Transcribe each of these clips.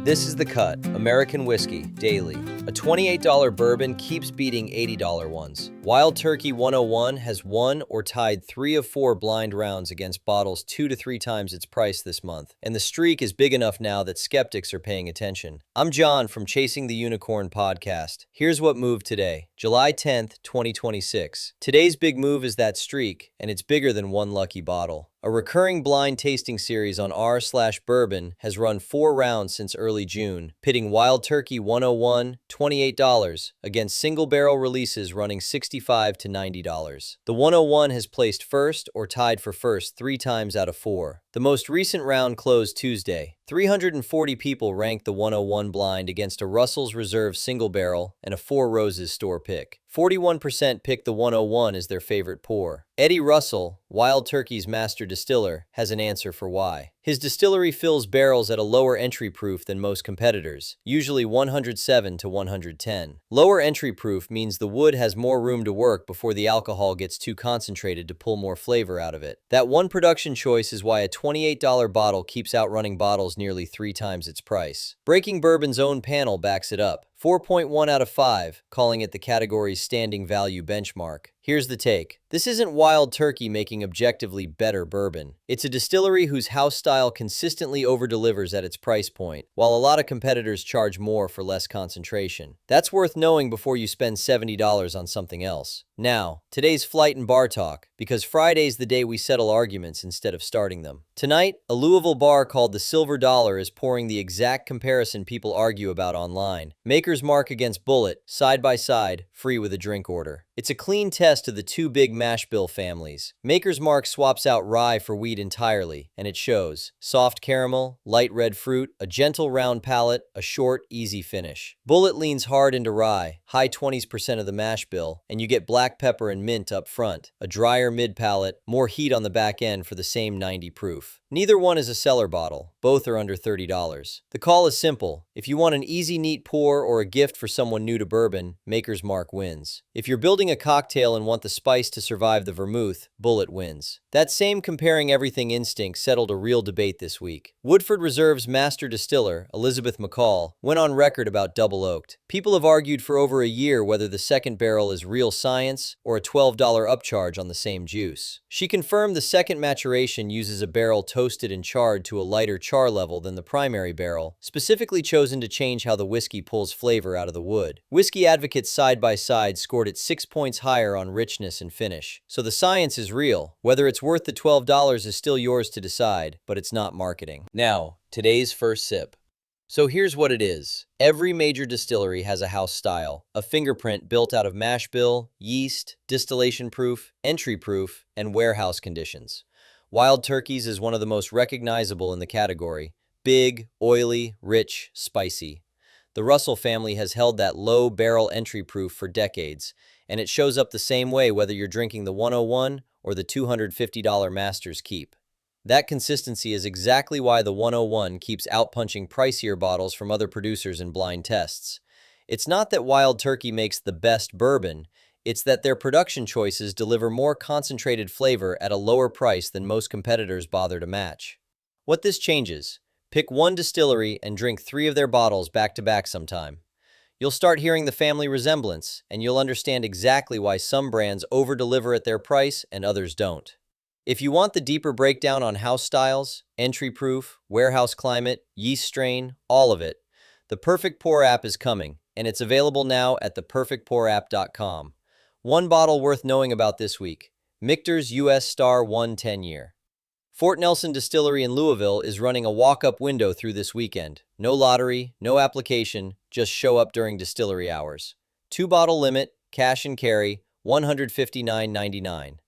This is The Cut, American whiskey, daily. A $28 bourbon keeps beating $80 ones. Wild Turkey 101 has won or tied 3 of 4 blind rounds against bottles 2 to 3 times its price this month, and the streak is big enough now that skeptics are paying attention. I'm John from Chasing the Unicorn podcast. Here's what moved today, July 10th, 2026. Today's big move is that streak, and it's bigger than one lucky bottle. A recurring blind tasting series on r/Bourbon has run 4 rounds since early June, pitting Wild Turkey 101, $28, against single-barrel releases running $65 to $90. The 101 has placed first or tied for first 3 times out of 4. The most recent round closed Tuesday. 340 people ranked the 101 blind against a Russell's Reserve single barrel and a Four Roses store pick. 41% picked the 101 as their favorite pour. Eddie Russell, Wild Turkey's master distiller, has an answer for why. His distillery fills barrels at a lower entry proof than most competitors, usually 107 to 110. Lower entry proof means the wood has more room to work before the alcohol gets too concentrated to pull more flavor out of it. That one production choice is why a $28 bottle keeps outrunning bottles nearly 3 times its price. Breaking Bourbon's own panel backs it up. 4.1 out of 5, calling it the category's standing value benchmark. Here's the take. This isn't Wild Turkey making objectively better bourbon. It's a distillery whose house style consistently over-delivers at its price point, while a lot of competitors charge more for less concentration. That's worth knowing before you spend $70 on something else. Now, today's flight and bar talk, because Friday's the day we settle arguments instead of starting them. Tonight, a Louisville bar called the Silver Dollar is pouring the exact comparison people argue about online. Maker's Mark against Bulleit, side by side, free with a drink order. It's a clean test of the 2 big mash bill families. Maker's Mark swaps out rye for wheat entirely, and it shows. Soft caramel, light red fruit, a gentle round palate, a short, easy finish. Bulleit leans hard into rye, high 20% of the mash bill, and you get black pepper and mint up front. A drier mid palate, more heat on the back end for the same 90 proof. Neither one is a cellar bottle. Both are under $30. The call is simple. If you want an easy, neat pour or a gift for someone new to bourbon, Maker's Mark wins. If you're building a cocktail and want the spice to survive the vermouth, Bulleit wins. That same comparing everything instinct settled a real debate this week. Woodford Reserve's master distiller, Elizabeth McCall, went on record about double oaked. People have argued for over a year whether the second barrel is real science or a $12 upcharge on the same juice. She confirmed the second maturation uses a barrel toasted and charred to a lighter char level than the primary barrel, specifically chosen to change how the whiskey pulls flavor out of the wood. Whiskey advocates side by side scored it 6 points higher on richness and finish. So the science is real. Whether it's worth the $12 is still yours to decide, but it's not marketing. Now, today's first sip. So here's what it is. Every major distillery has a house style, a fingerprint built out of mash bill, yeast, distillation proof, entry proof, and warehouse conditions. Wild Turkey's is one of the most recognizable in the category. Big, oily, rich, spicy. The Russell family has held that low barrel entry proof for decades, and it shows up the same way whether you're drinking the 101 or the $250 Master's Keep. That consistency is exactly why the 101 keeps outpunching pricier bottles from other producers in blind tests. It's not that Wild Turkey makes the best bourbon, it's that their production choices deliver more concentrated flavor at a lower price than most competitors bother to match. What this changes: pick one distillery and drink 3 of their bottles back to back sometime. You'll start hearing the family resemblance, and you'll understand exactly why some brands over-deliver at their price and others don't. If you want the deeper breakdown on house styles, entry proof, warehouse climate, yeast strain, all of it, the Perfect Pour app is coming, and it's available now at theperfectpourapp.com. One bottle worth knowing about this week: Michter's US Star 1 10-year. Fort Nelson Distillery in Louisville is running a walk-up window through this weekend. No lottery, no application, just show up during distillery hours. 2-bottle limit, cash and carry, $159.99.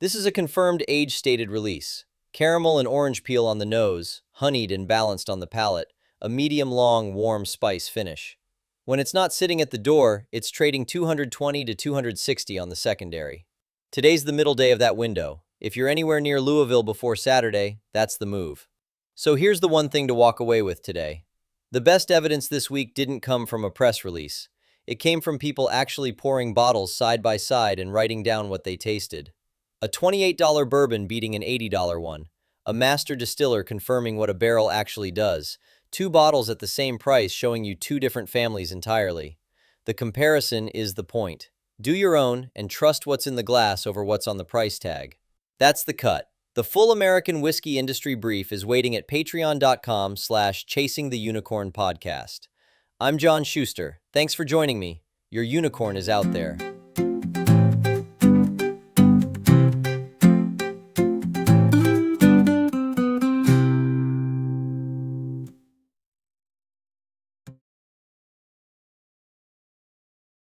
This is a confirmed age-stated release. Caramel and orange peel on the nose, honeyed and balanced on the palate, a medium-long, warm spice finish. When it's not sitting at the door, it's trading $220 to $260 on the secondary. Today's the middle day of that window. If you're anywhere near Louisville before Saturday, that's the move. So here's the one thing to walk away with today. The best evidence this week didn't come from a press release. It came from people actually pouring bottles side by side and writing down what they tasted. A $28 bourbon beating an $80 one. A master distiller confirming what a barrel actually does. Two bottles at the same price showing you two different families entirely. The comparison is the point. Do your own and trust what's in the glass over what's on the price tag. That's the cut. The full American whiskey industry brief is waiting at patreon.com/chasingtheunicorn podcast. I'm John Schuster. Thanks for joining me. Your unicorn is out there.